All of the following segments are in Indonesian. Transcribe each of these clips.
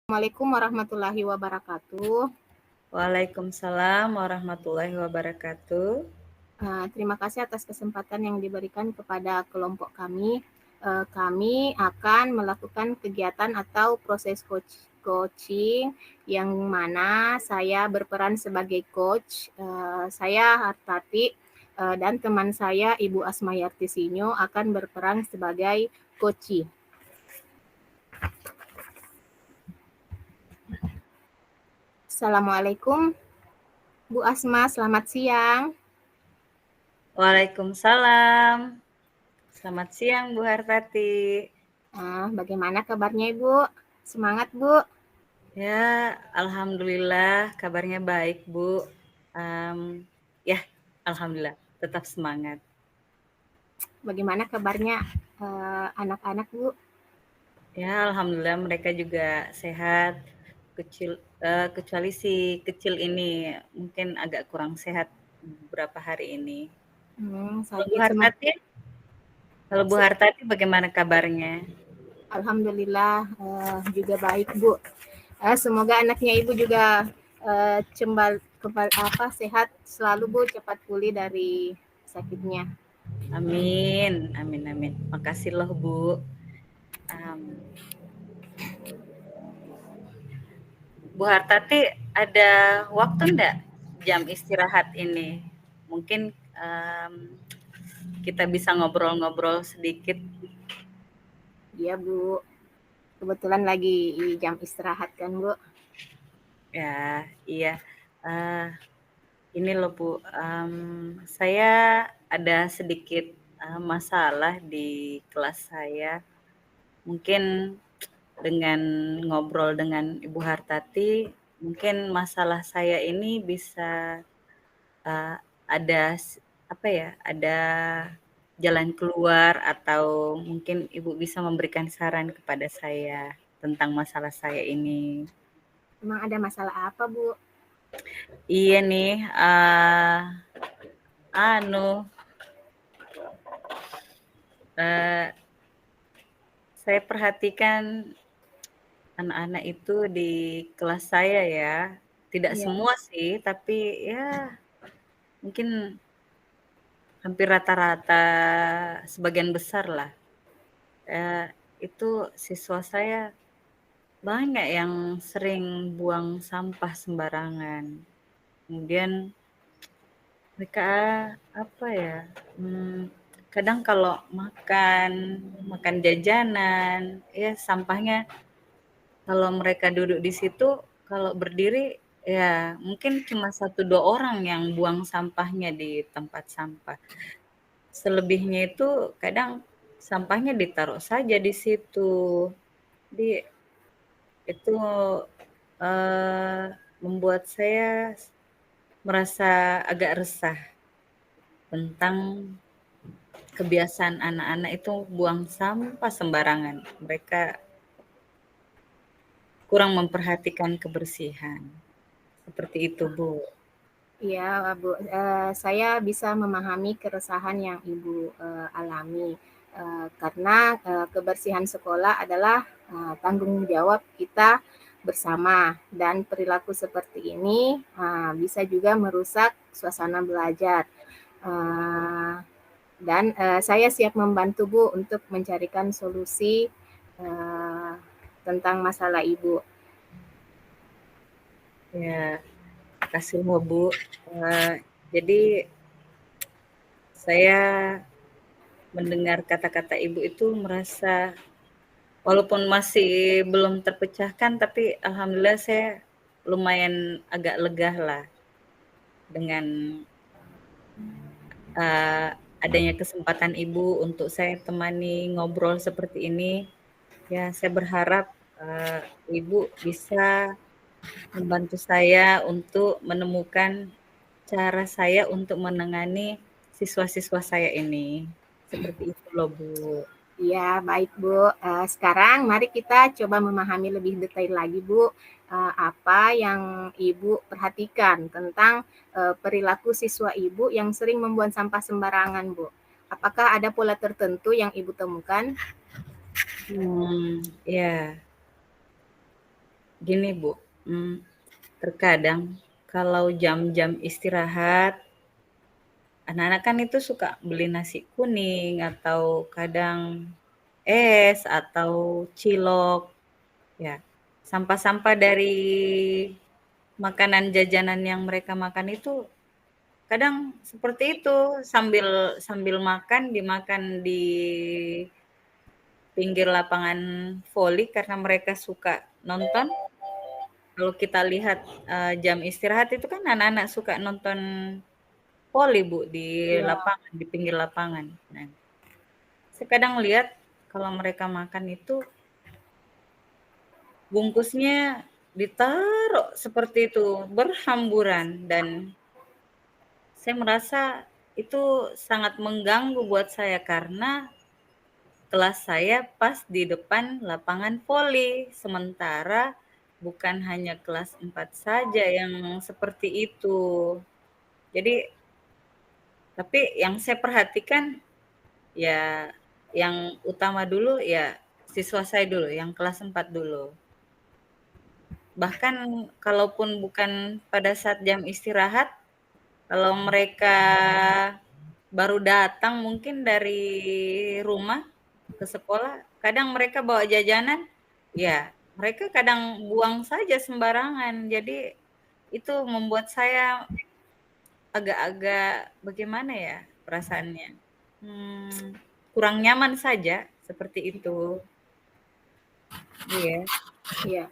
Assalamualaikum warahmatullahi wabarakatuh. Waalaikumsalam warahmatullahi wabarakatuh. Terima kasih atas kesempatan yang diberikan kepada kelompok kami. Kami akan melakukan kegiatan atau proses coaching yang mana saya berperan sebagai coach. Saya Hartati dan teman saya Ibu Asmayarti Sinyo akan berperan sebagai coaching. Assalamualaikum Bu Asma, selamat siang. Waalaikumsalam. Selamat siang Bu Hartati. Bagaimana kabarnya Ibu? Semangat Bu. Ya, alhamdulillah kabarnya baik Bu. Ya, alhamdulillah tetap semangat. Bagaimana kabarnya anak-anak Bu? Ya, alhamdulillah mereka juga sehat. Kecuali si kecil ini mungkin agak kurang sehat beberapa hari ini. Kalau Bu Sakit semua. Hartati, bagaimana kabarnya? Alhamdulillah juga baik Bu. Semoga anaknya Ibu juga sehat selalu Bu, cepat pulih dari sakitnya. Amin, amin, amin. Makasih loh Bu. Bu Hartati, ada waktu enggak jam istirahat ini? Mungkin kita bisa ngobrol-ngobrol sedikit. Iya Bu, kebetulan lagi jam istirahat kan Bu. Ya, iya. Ini loh Bu, saya ada sedikit masalah di kelas saya. Mungkin dengan ngobrol dengan Ibu Hartati, mungkin masalah saya ini bisa ada ada jalan keluar atau mungkin Ibu bisa memberikan saran kepada saya tentang masalah saya ini. Emang ada masalah apa Bu? Iya nih, saya perhatikan anak-anak itu di kelas saya ya, tidak Iya. semua sih, tapi ya mungkin hampir rata-rata sebagian besar lah. Itu siswa saya banyak yang sering buang sampah sembarangan. Kemudian mereka kadang kalau makan jajanan, ya sampahnya kalau mereka duduk di situ, kalau berdiri ya mungkin cuma 1-2 orang yang buang sampahnya di tempat sampah. Selebihnya itu kadang sampahnya ditaruh saja di situ. Jadi itu membuat saya merasa agak resah tentang kebiasaan anak-anak itu buang sampah sembarangan. Mereka kurang memperhatikan kebersihan. Seperti itu, Bu. Iya Bu, saya bisa memahami keresahan yang Ibu alami. Karena kebersihan sekolah adalah tanggung jawab kita bersama, dan perilaku seperti ini bisa juga merusak suasana belajar. Dan saya siap membantu Bu untuk mencarikan solusi tentang masalah Ibu. Ya, kasih loh, Bu. Jadi saya mendengar kata-kata Ibu itu merasa walaupun masih belum terpecahkan, tapi alhamdulillah saya lumayan agak lega lah dengan adanya kesempatan Ibu untuk saya temani ngobrol seperti ini. Ya, saya berharap Ibu bisa membantu saya untuk menemukan cara saya untuk menangani siswa-siswa saya ini. Seperti itu loh, Bu. Ya, baik Bu. Sekarang mari kita coba memahami lebih detail lagi Bu, apa yang Ibu perhatikan tentang perilaku siswa Ibu yang sering membuang sampah sembarangan Bu. Apakah ada pola tertentu yang Ibu temukan? Ya. Gini Bu, terkadang kalau jam-jam istirahat, anak-anak kan itu suka beli nasi kuning atau kadang es atau cilok, ya. Sampah-sampah dari makanan jajanan yang mereka makan itu kadang seperti itu, sambil sambil makan, dimakan di pinggir lapangan voli karena mereka suka nonton. Kalau kita lihat, jam istirahat itu kan anak-anak suka nonton voli, Bu, di Ya, lapangan, di pinggir lapangan. Nah, saya kadang lihat kalau mereka makan itu bungkusnya ditaruh seperti itu, berhamburan, dan saya merasa itu sangat mengganggu buat saya karena kelas saya pas di depan lapangan voli, sementara bukan hanya kelas 4 saja yang seperti itu. Jadi, tapi yang saya perhatikan ya yang utama dulu ya siswa saya dulu, yang kelas 4 dulu. Bahkan kalaupun bukan pada saat jam istirahat, kalau mereka baru datang mungkin dari rumah ke sekolah, kadang mereka bawa jajanan, ya mereka kadang buang saja sembarangan. Jadi itu membuat saya agak-agak bagaimana ya perasaannya, kurang nyaman saja, seperti itu. Iya. ya.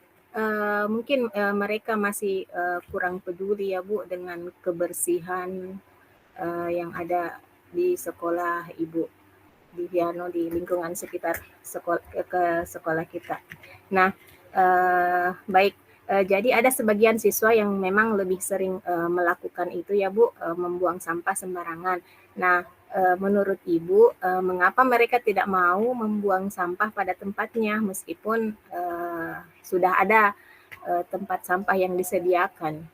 Mungkin mereka masih kurang peduli ya Bu dengan kebersihan yang ada di sekolah Ibu, di di lingkungan sekitar sekolah ke sekolah kita. Nah, baik. Jadi ada sebagian siswa yang memang lebih sering melakukan itu ya Bu, membuang sampah sembarangan. Nah, menurut Ibu, mengapa mereka tidak mau membuang sampah pada tempatnya meskipun sudah ada tempat sampah yang disediakan?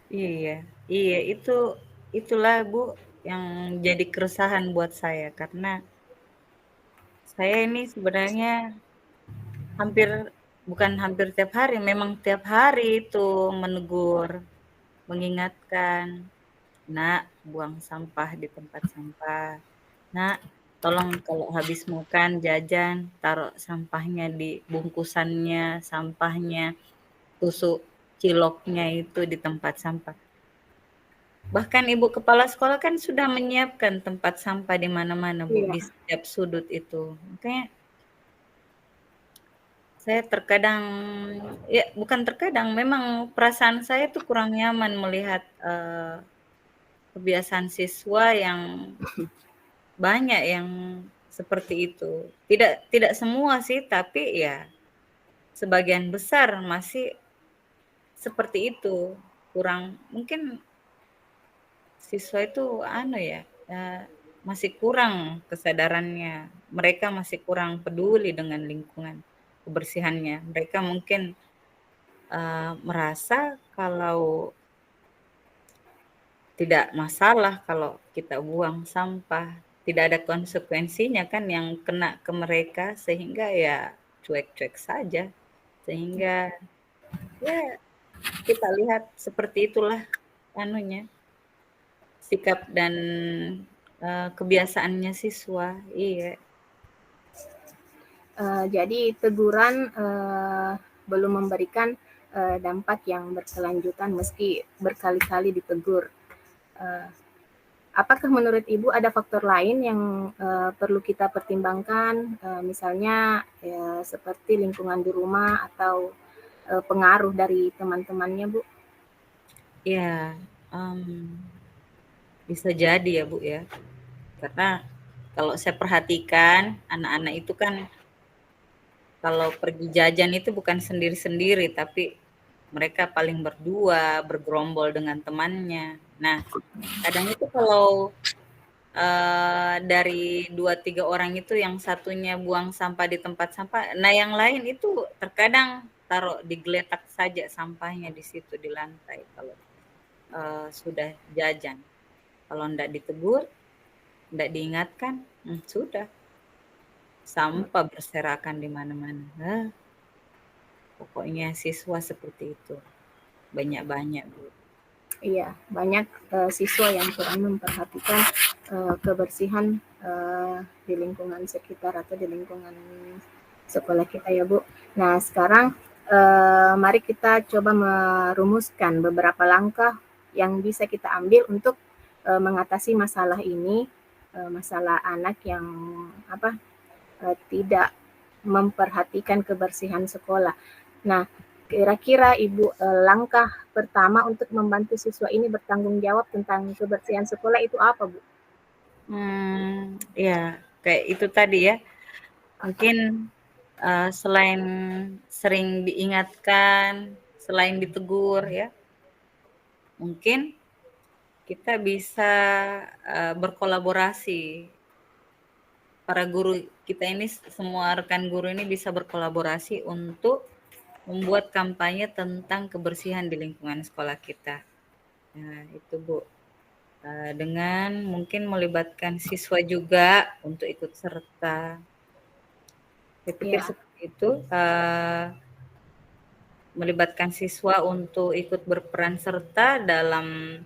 Iya, iya itulah Bu yang jadi keresahan buat saya karena saya ini sebenarnya hampir bukan hampir tiap hari, memang tiap hari itu menegur, mengingatkan, "Nak, buang sampah di tempat sampah. Nak, tolong kalau habis makan jajan taruh sampahnya di bungkusannya, sampahnya, tusuk ciloknya itu di tempat sampah." Bahkan ibu kepala sekolah kan sudah menyiapkan tempat sampah di mana-mana, Bu, Iya, di setiap sudut itu. Makanya saya terkadang, ya bukan terkadang, memang perasaan saya tuh kurang nyaman melihat, kebiasaan siswa yang banyak yang seperti itu. Tidak tidak semua sih, tapi ya sebagian besar masih seperti itu. Kurang mungkin siswa itu anu ya, masih kurang kesadarannya. Mereka masih kurang peduli dengan lingkungan, kebersihannya. Mereka mungkin, merasa kalau tidak masalah kalau kita buang sampah, tidak ada konsekuensinya kan yang kena ke mereka, sehingga ya cuek-cuek saja. Sehingga ya kita lihat seperti itulah anunya, sikap dan, kebiasaannya siswa, iya. Jadi teguran belum memberikan dampak yang berkelanjutan meski berkali-kali ditegur. Uh, apakah menurut Ibu ada faktor lain yang perlu kita pertimbangkan, misalnya seperti lingkungan di rumah atau pengaruh dari teman-temannya, Bu? Ya, mmm, bisa jadi ya, Bu, ya. Karena kalau saya perhatikan anak-anak itu kan kalau pergi jajan itu bukan sendiri-sendiri, tapi mereka paling berdua, bergerombol dengan temannya. Nah, kadang itu kalau, dari 2 3 orang itu yang satunya buang sampah di tempat sampah, nah yang lain itu terkadang taruh digeletak saja sampahnya di situ di lantai kalau, sudah jajan. Kalau ndak ditegur, ndak diingatkan, sudah, sampah berserakan di mana-mana. Pokoknya siswa seperti itu, banyak-banyak, Bu. Iya, banyak siswa yang kurang memperhatikan kebersihan di lingkungan sekitar atau di lingkungan sekolah kita ya Bu. Nah sekarang mari kita coba merumuskan beberapa langkah yang bisa kita ambil untuk mengatasi masalah ini, masalah anak yang tidak memperhatikan kebersihan sekolah. Nah, kira-kira Ibu langkah pertama untuk membantu siswa ini bertanggung jawab tentang kebersihan sekolah itu apa, Bu? Ya kayak itu tadi ya. Mungkin selain sering diingatkan, selain ditegur ya, mungkin kita bisa berkolaborasi. Para guru kita ini, semua rekan guru ini bisa berkolaborasi untuk membuat kampanye tentang kebersihan di lingkungan sekolah kita. Nah, itu Bu. Dengan mungkin melibatkan siswa juga untuk ikut serta. Saya pikir Ya, seperti itu. Melibatkan siswa untuk ikut berperan serta dalam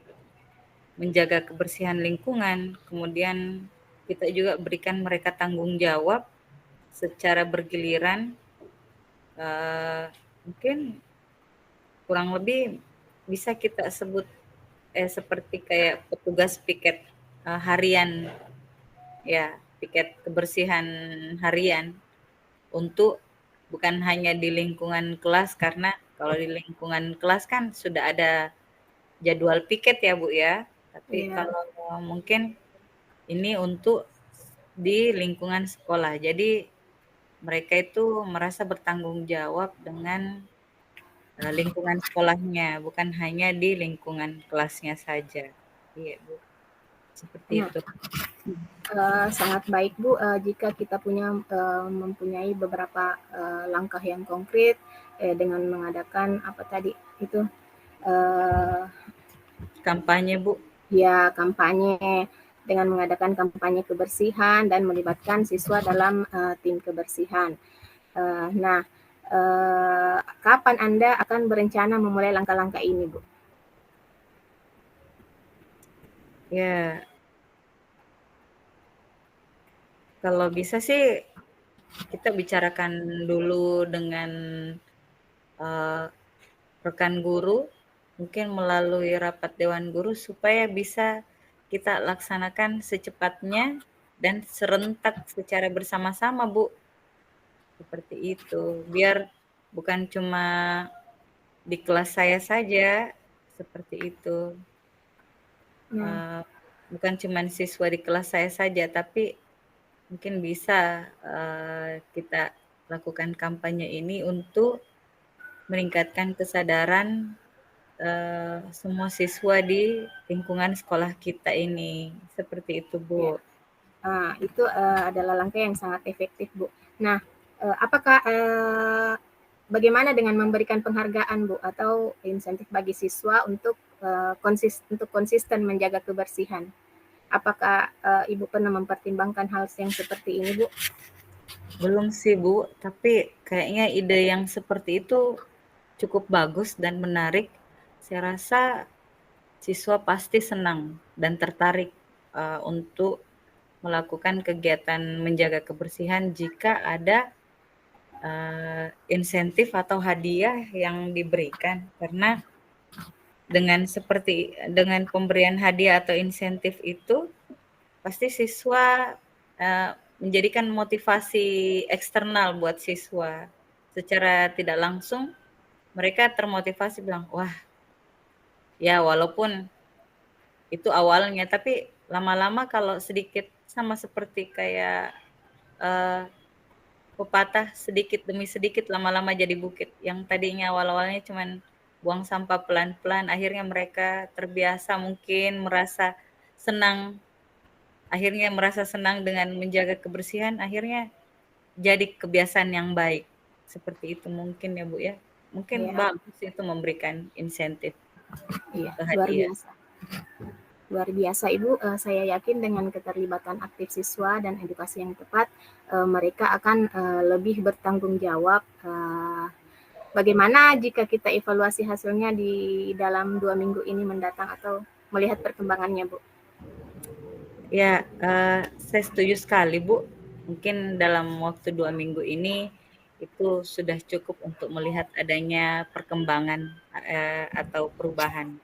menjaga kebersihan lingkungan. Kemudian kita juga berikan mereka tanggung jawab secara bergiliran. Mungkin kurang lebih bisa kita sebut seperti kayak petugas piket harian, ya, piket kebersihan harian, untuk bukan hanya di lingkungan kelas, karena kalau di lingkungan kelas kan sudah ada jadwal piket ya Bu ya. Tapi ya. kalau mungkin ini untuk di lingkungan sekolah. Jadi mereka itu merasa bertanggung jawab dengan lingkungan sekolahnya, bukan hanya di lingkungan kelasnya saja. Iya, Bu. Seperti Nah, itu. sangat baik Bu jika kita mempunyai beberapa langkah yang konkret dengan mengadakan apa tadi itu Kampanye, Bu. ya kampanye dengan mengadakan kampanye kebersihan dan melibatkan siswa dalam tim kebersihan. Nah, kapan Anda akan berencana memulai langkah-langkah ini, Bu? Ya, kalau bisa sih kita bicarakan dulu dengan rekan guru, mungkin melalui rapat dewan guru, supaya bisa kita laksanakan secepatnya dan serentak secara bersama-sama, Bu. Seperti itu. Biar bukan cuma di kelas saya saja, seperti itu. Nah, Bukan cuma siswa di kelas saya saja, tapi mungkin bisa kita lakukan kampanye ini untuk meningkatkan kesadaran semua siswa di lingkungan sekolah kita ini. Seperti itu, Bu. ya. Itu adalah langkah yang sangat efektif, Bu. Nah, apakah bagaimana dengan memberikan penghargaan, Bu, atau insentif bagi siswa untuk konsisten menjaga kebersihan? Apakah Ibu pernah mempertimbangkan hal yang seperti ini, Bu? Belum sih, Bu, tapi kayaknya ide yang seperti itu cukup bagus dan menarik. Saya rasa siswa pasti senang dan tertarik untuk melakukan kegiatan menjaga kebersihan jika ada insentif atau hadiah yang diberikan. Karena dengan pemberian hadiah atau insentif itu, pasti siswa menjadikan motivasi eksternal buat siswa. Secara tidak langsung mereka termotivasi bilang, wah, ya walaupun itu awalnya, tapi lama-lama kalau sedikit, sama seperti kayak pepatah, sedikit demi sedikit lama-lama jadi bukit. Yang tadinya awal-awalnya cuman buang sampah pelan-pelan, akhirnya mereka terbiasa, mungkin merasa senang dengan menjaga kebersihan, akhirnya jadi kebiasaan yang baik. Seperti itu mungkin ya, Bu ya. Mungkin Ya, bagus itu memberikan insentif iya, atau luar hadiah. biasa. Luar biasa Ibu, saya yakin dengan keterlibatan aktif siswa dan edukasi yang tepat, mereka akan lebih bertanggung jawab Bagaimana jika kita evaluasi hasilnya di dalam 2 minggu ini mendatang atau melihat perkembangannya, Bu? Ya, saya setuju sekali, Bu. Mungkin dalam waktu 2 minggu ini itu sudah cukup untuk melihat adanya perkembangan atau perubahan.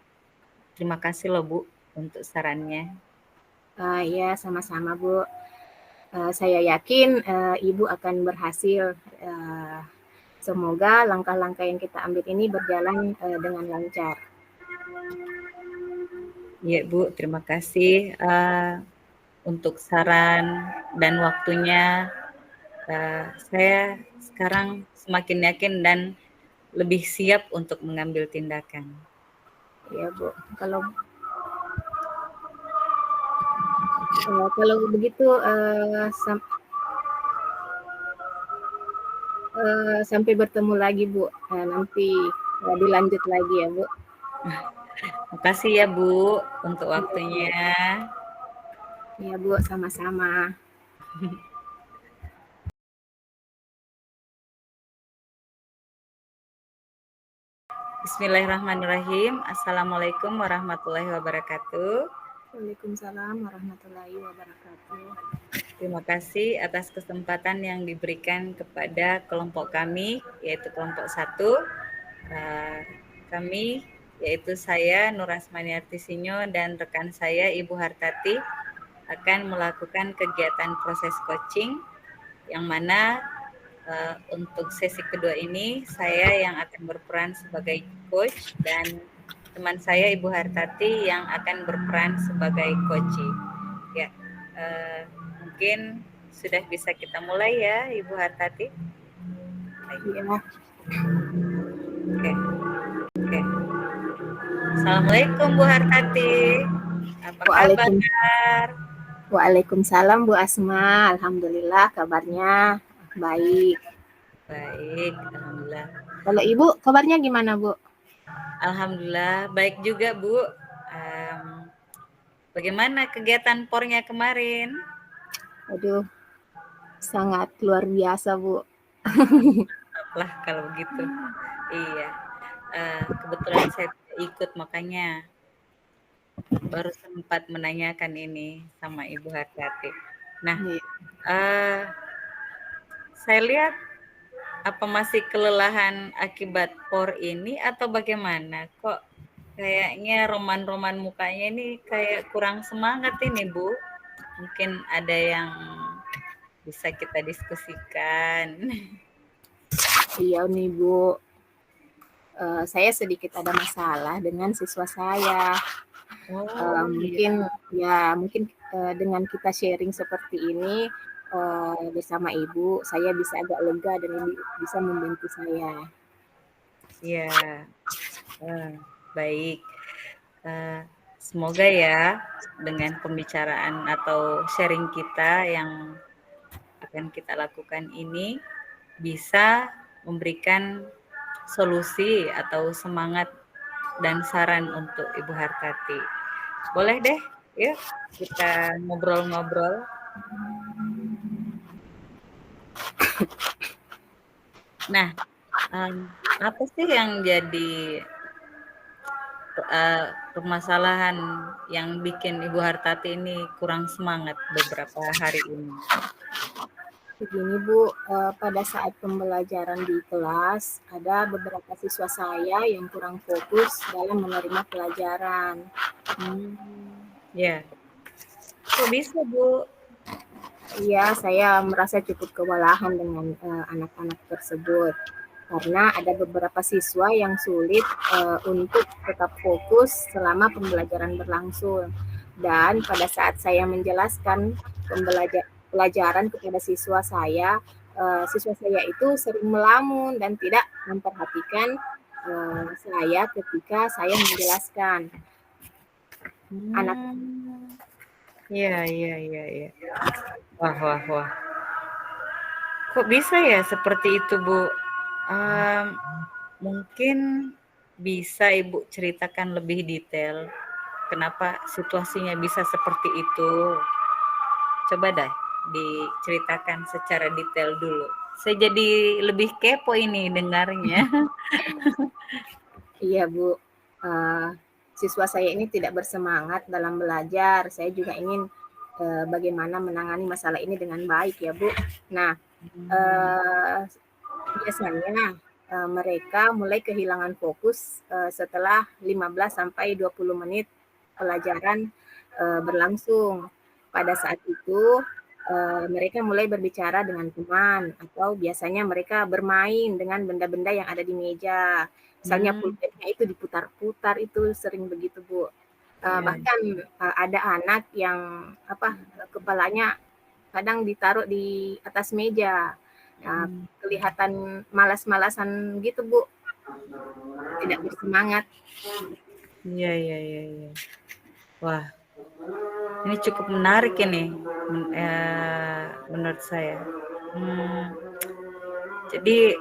Terima kasih loh, Bu, untuk sarannya. Ya, sama-sama, Bu. Saya yakin Ibu akan berhasil. Semoga langkah-langkah yang kita ambil ini berjalan dengan lancar. Iya, Bu, terima kasih untuk saran dan waktunya. Saya sekarang semakin yakin dan lebih siap untuk mengambil tindakan. Ya, Bu. Kalau begitu sampai bertemu lagi, Bu. Nanti dilanjut lagi ya, Bu. Makasih ya, Bu, untuk waktunya. Ya, Bu, sama-sama. Bismillahirrahmanirrahim. Assalamualaikum warahmatullahi wabarakatuh. Waalaikumsalam warahmatullahi wabarakatuh. Terima kasih atas kesempatan yang diberikan kepada kelompok kami, yaitu kelompok 1. Kami, yaitu saya Nur Asmani Artisinyo dan rekan saya Ibu Hartati akan melakukan kegiatan proses coaching yang mana untuk sesi kedua ini saya yang akan berperan sebagai coach dan teman saya Ibu Hartati yang akan berperan sebagai coachee. Ya, mungkin sudah bisa kita mulai ya Ibu Hartati. Ya. Oke. Assalamualaikum Bu Hartati. Apa kabar? Waalaikumsalam Bu Asma. Alhamdulillah kabarnya baik. Baik, alhamdulillah. Kalau Ibu kabarnya gimana, Bu? Alhamdulillah baik juga, Bu. Bagaimana kegiatan pornya kemarin? Aduh, sangat luar biasa, Bu. Lah kalau begitu. Iya. Kebetulan saya ikut, makanya baru sempat menanyakan ini sama Ibu Hartati. Nah, saya lihat apa masih kelelahan akibat por ini atau bagaimana? Kok kayaknya roman-roman mukanya ini kayak kurang semangat ini, Bu. Mungkin ada yang bisa kita diskusikan. Iya nih, Bu. Saya sedikit ada masalah dengan siswa saya. Mungkin dengan kita sharing seperti ini bersama Ibu, saya bisa agak lega dan bisa membantu saya. Iya, baik. Semoga ya dengan pembicaraan atau sharing kita yang akan kita lakukan ini bisa memberikan solusi atau semangat dan saran untuk Ibu Hartati. Boleh deh, yuk kita ngobrol-ngobrol. Nah, apa sih yang jadi permasalahan yang bikin Ibu Hartati ini kurang semangat beberapa hari ini? Begini Bu, pada saat pembelajaran di kelas, ada beberapa siswa saya yang kurang fokus dalam menerima pelajaran. Ya. Kok bisa, Bu? Iya, saya merasa cukup kewalahan dengan anak-anak tersebut. Karena ada beberapa siswa yang sulit untuk tetap fokus selama pembelajaran berlangsung. Dan pada saat saya menjelaskan pelajaran kepada siswa saya itu sering melamun dan tidak memperhatikan saya ketika saya menjelaskan. Anak Iya. Wah. Kok bisa ya seperti itu, Bu? Mungkin bisa Ibu ceritakan lebih detail kenapa situasinya bisa seperti itu. Coba dah diceritakan secara detail dulu. Saya jadi lebih kepo ini dengarnya. Iya, Bu. Siswa saya ini tidak bersemangat dalam belajar. Saya juga ingin bagaimana menangani masalah ini dengan baik ya, Bu. Nah, Hmm. eee, biasanya mereka mulai kehilangan fokus setelah 15 sampai 20 menit pelajaran berlangsung. Pada saat itu mereka mulai berbicara dengan teman atau biasanya mereka bermain dengan benda-benda yang ada di meja. Misalnya Hmm, pulpennya itu diputar-putar, itu sering begitu, Bu. ya. Bahkan ada anak yang apa, kepalanya kadang ditaruh di atas meja. Hmm. Kelihatan malas-malasan gitu, Bu, tidak bersemangat. Iya, iya, iya, iya. Wah, ini cukup menarik ini, menurut saya. Hmm, jadi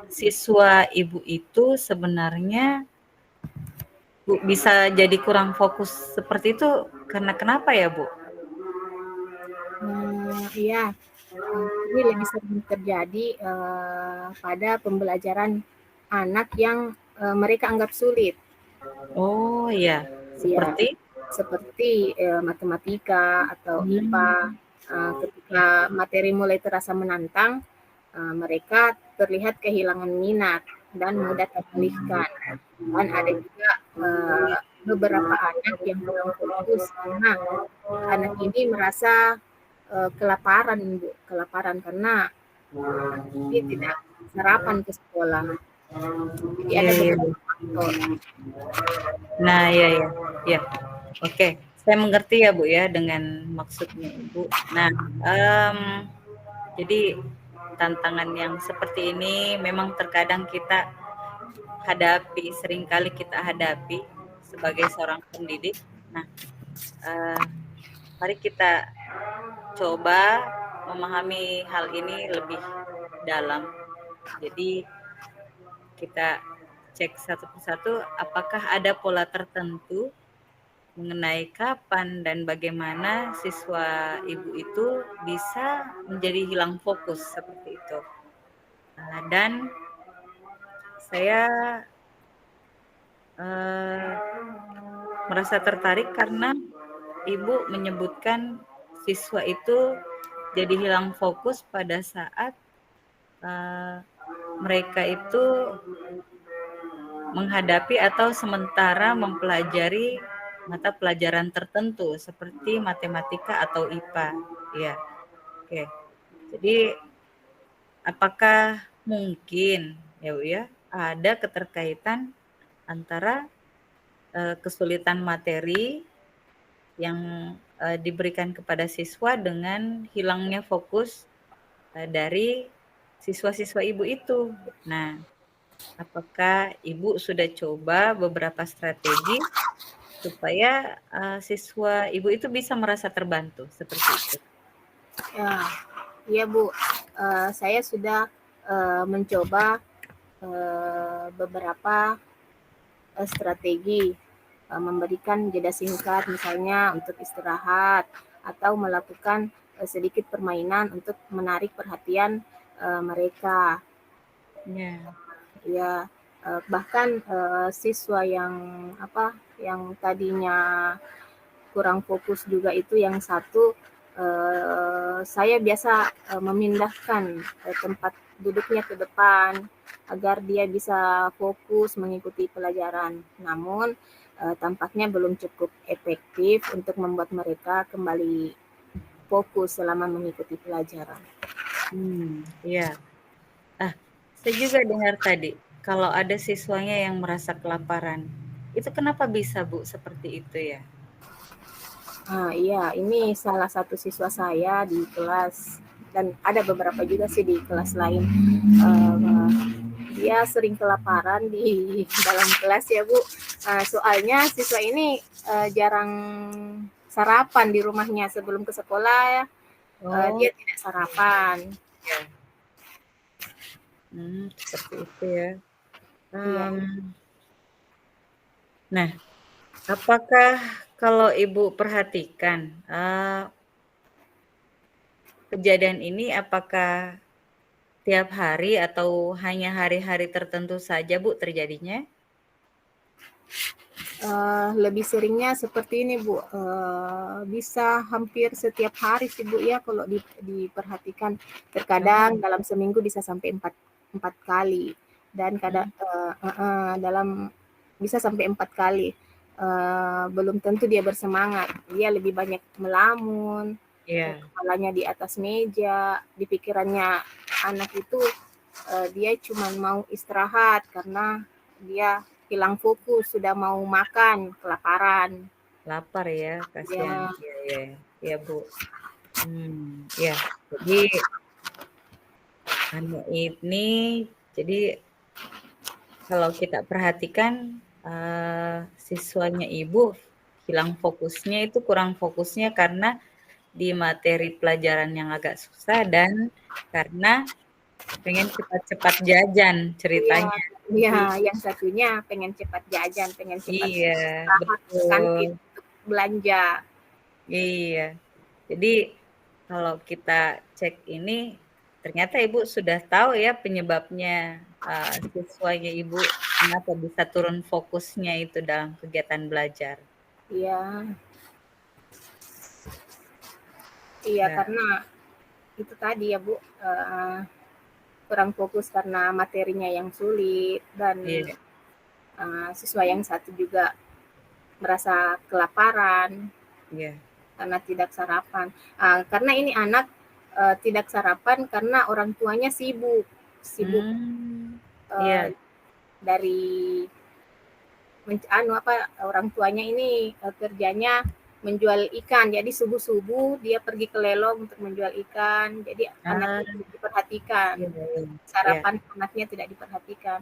siswa ibu itu sebenarnya Bu, bisa jadi kurang fokus seperti itu karena kenapa ya, Bu? Iya, ini lebih sering terjadi pada pembelajaran anak yang mereka anggap sulit. Oh iya, Ya, seperti? seperti matematika atau IPA. Hmm, Ketika materi mulai terasa menantang, mereka terlihat kehilangan minat dan mudah teralihkan. Dan ada juga beberapa anak yang kurang fokus karena anak ini merasa kelaparan, Bu, kelaparan karena dia tidak sarapan ke sekolah. Jadi iya, ada iya. beberapa faktor. Nah, iya, iya, iya. Oke, saya mengerti ya, Bu, ya, dengan maksudnya Ibu. Nah, jadi tantangan yang seperti ini memang terkadang kita hadapi, seringkali kita hadapi sebagai seorang pendidik. Nah, eh, mari kita coba memahami hal ini lebih dalam. Jadi kita cek satu persatu apakah ada pola tertentu mengenai kapan dan bagaimana siswa ibu itu bisa menjadi hilang fokus seperti itu. Dan saya uh, merasa tertarik karena ibu menyebutkan siswa itu jadi hilang fokus pada saat uh, mereka itu menghadapi atau sementara mempelajari mata pelajaran tertentu seperti matematika atau IPA. Ya, oke. Jadi apakah mungkin ya Bu ya ada keterkaitan antara kesulitan materi yang diberikan kepada siswa dengan hilangnya fokus dari siswa-siswa ibu itu. Nah, apakah ibu sudah coba beberapa strategi supaya siswa ibu itu bisa merasa terbantu seperti itu? Ya, iya, Bu. Saya sudah mencoba beberapa strategi memberikan jeda singkat misalnya untuk istirahat atau melakukan sedikit permainan untuk menarik perhatian mereka. Ya. Ya, bahkan siswa yang apa yang tadinya kurang fokus juga itu yang satu saya biasa memindahkan tempat duduknya ke depan agar dia bisa fokus mengikuti pelajaran. Namun tampaknya belum cukup efektif untuk membuat mereka kembali fokus selama mengikuti pelajaran. Iya. Ah, saya juga dengar tadi, kalau ada siswanya yang merasa kelaparan. Itu kenapa bisa, Bu, seperti itu ya? Iya, ini salah satu siswa saya di kelas dan ada beberapa juga sih di kelas lain. Uh, Dia sering kelaparan di dalam kelas ya, Bu. Soalnya siswa ini jarang sarapan di rumahnya sebelum ke sekolah ya. Dia Oh, tidak sarapan. ya. Seperti itu ya. Iya. Mmm, nah, apakah kalau Ibu perhatikan, kejadian ini apakah tiap hari atau hanya hari-hari tertentu saja, Bu, terjadinya? Lebih seringnya seperti ini Bu, bisa hampir setiap hari sih Bu ya kalau diperhatikan. Terkadang Oh, dalam seminggu bisa sampai empat kali dan kadang mhm, dalam bisa sampai 4 kali. Belum tentu dia bersemangat, dia lebih banyak melamun, iya, kepalanya di atas meja, di pikirannya anak itu dia cuma mau istirahat karena dia hilang fokus, sudah mau makan, kelaparan. lapar ya, kasihan. Ya, Iya iya iya, Bu. Iya. Jadi anu ini jadi kalau kita perhatikan, siswanya Ibu hilang fokusnya itu kurang fokusnya karena di materi pelajaran yang agak susah dan karena pengen cepat-cepat jajan iya, ceritanya. iya, Jadi yang satunya pengen cepat jajan, pengen cepat iya, istirahat ke betul. kantin untuk belanja. Iya. Jadi kalau kita cek ini, ternyata Ibu sudah tahu ya penyebabnya, siswanya Ibu kenapa bisa turun fokusnya itu dalam kegiatan belajar. Iya, iya Nah, karena itu tadi ya Bu, kurang fokus karena materinya yang sulit dan iya siswa yang satu juga merasa kelaparan iya. karena tidak sarapan. Karena ini anak tidak sarapan karena orang tuanya sibuk, sibuk Mmm, uh, iya. dari orang tuanya ini kerjanya menjual ikan. Jadi subuh-subuh dia pergi ke Lelong untuk menjual ikan. Jadi Ah, anaknya tidak diperhatikan. iya iya. Iya, Sarapan anaknya tidak diperhatikan.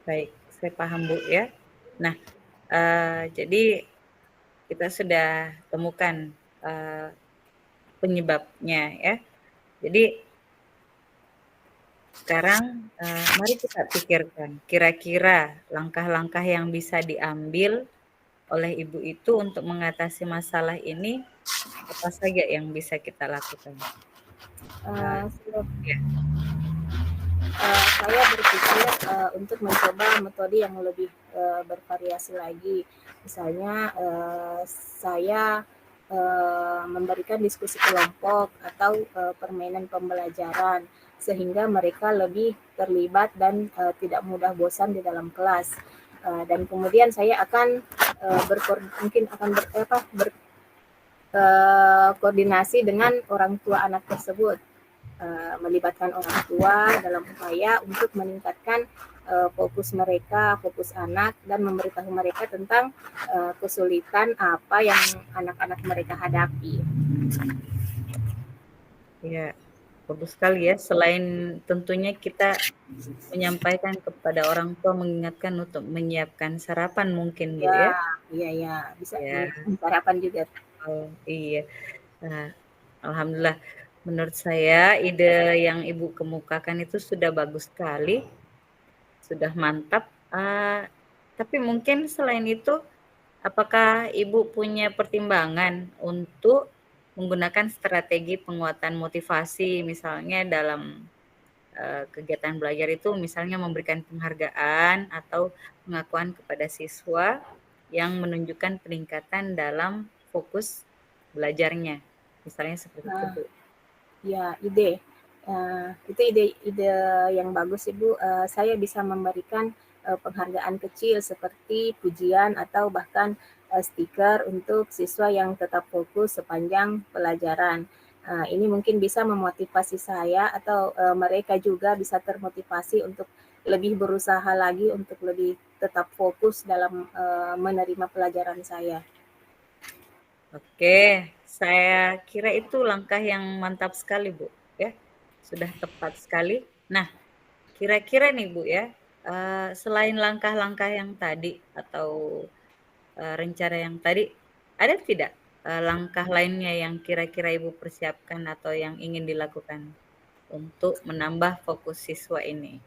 baik, saya paham, Bu, ya. Nah, jadi kita sudah temukan, eee, penyebabnya ya. Jadi sekarang, mari kita pikirkan, kira-kira langkah-langkah yang bisa diambil oleh ibu itu untuk mengatasi masalah ini, apa saja yang bisa kita lakukan? Eee, Uh, ya, saya berpikir untuk mencoba metode yang lebih bervariasi lagi. Misalnya saya memberikan diskusi kelompok atau permainan pembelajaran sehingga mereka lebih terlibat dan tidak mudah bosan di dalam kelas. Dan kemudian saya akan mungkin akan berkoordinasi dengan orang tua anak tersebut, melibatkan orang tua dalam upaya untuk meningkatkan fokus mereka, fokus anak, dan memberitahu mereka tentang kesulitan apa yang anak-anak mereka hadapi. ya, bagus sekali ya, selain tentunya kita menyampaikan kepada orang tua, mengingatkan untuk menyiapkan sarapan mungkin, Bu, Ya, ya? iya, ya, bisa Ya, menyiapkan sarapan juga. oh, iya. Nah, alhamdulillah menurut saya ide yang Ibu kemukakan itu sudah bagus sekali, sudah mantap, tapi mungkin selain itu, apakah Ibu punya pertimbangan untuk menggunakan strategi penguatan motivasi misalnya dalam, kegiatan belajar itu misalnya memberikan penghargaan atau pengakuan kepada siswa yang menunjukkan peningkatan dalam fokus belajarnya, misalnya seperti itu, Nah, Bu. ya, ide. Itu ide-ide yang bagus, Ibu. Saya bisa memberikan penghargaan kecil seperti pujian atau bahkan stiker untuk siswa yang tetap fokus sepanjang pelajaran. Ini mungkin bisa memotivasi saya atau mereka juga bisa termotivasi untuk lebih berusaha lagi untuk lebih tetap fokus dalam menerima pelajaran saya. Oke, saya kira itu langkah yang mantap sekali, Bu, ya. Sudah tepat sekali. Nah, kira-kira nih, Bu, ya, selain langkah-langkah yang tadi atau, rencana yang tadi, ada tidak, langkah lainnya yang kira-kira Ibu persiapkan atau yang ingin dilakukan untuk menambah fokus siswa ini,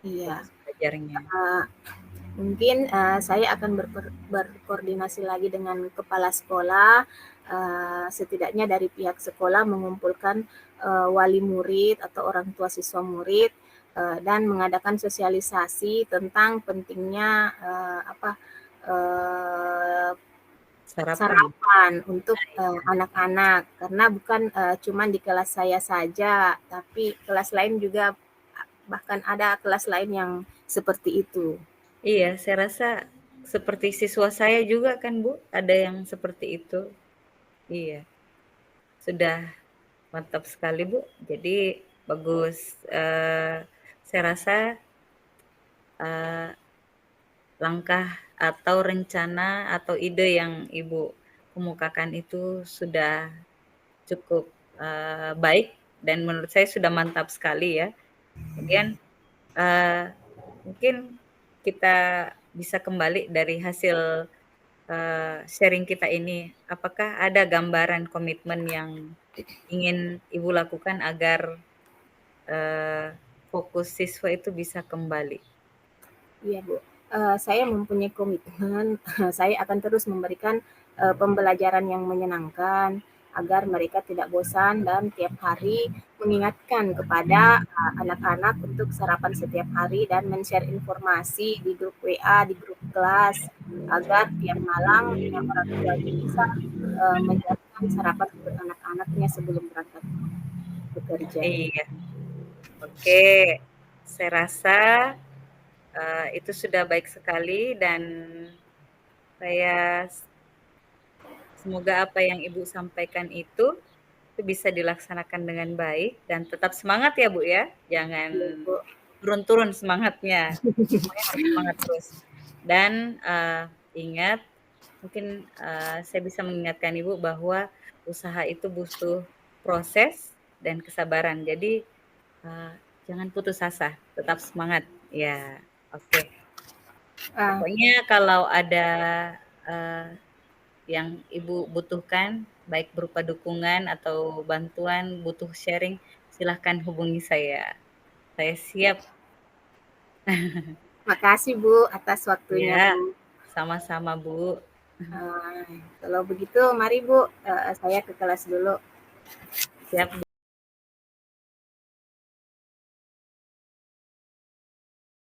Iya. fokus belajarnya? Uh, Mungkin saya akan berkoordinasi lagi dengan kepala sekolah, setidaknya dari pihak sekolah mengumpulkan wali murid atau orang tua siswa murid dan mengadakan sosialisasi tentang pentingnya Sarapan. sarapan untuk anak-anak, karena bukan cuma di kelas saya saja, tapi kelas lain juga, bahkan ada kelas lain yang seperti itu. Iya, saya rasa seperti siswa saya juga kan, Bu, ada yang seperti itu. Iya, sudah mantap sekali, Bu. Jadi bagus, saya rasa, eee, langkah atau rencana atau ide yang Ibu kemukakan itu sudah cukup, baik dan menurut saya sudah mantap sekali ya. Kemudian, eee, mungkin kita bisa kembali dari hasil, sharing kita ini. Apakah ada gambaran komitmen yang ingin Ibu lakukan agar, eee, fokus siswa itu bisa kembali? Iya, Bu. Saya mempunyai komitmen, saya akan terus memberikan pembelajaran yang menyenangkan agar mereka tidak bosan dan tiap hari mengingatkan kepada anak-anak untuk sarapan setiap hari dan men-share informasi di grup WA, di grup kelas, agar tiap malam yang orang tua itu bisa menyiapkan sarapan untuk anak-anaknya sebelum berangkat bekerja. Iya, oke. Saya rasa, itu sudah baik sekali dan saya semoga apa yang Ibu sampaikan itu bisa dilaksanakan dengan baik dan tetap semangat ya, Bu, ya. Jangan Iya, Bu. turun-turun semangatnya, pokoknya harus semangat terus. Dan, ingat, mungkin, saya bisa mengingatkan Ibu bahwa usaha itu butuh proses dan kesabaran. Jadi, eee, jangan putus asa, tetap semangat. Ya, oke. Ah, Pokoknya kalau ada, eee, yang Ibu butuhkan, baik berupa dukungan atau bantuan, butuh sharing, silahkan hubungi saya. Saya siap. Makasih Bu atas waktunya Ya, Bu. sama-sama, Bu. Kalau begitu mari Bu, saya ke kelas dulu. Siap.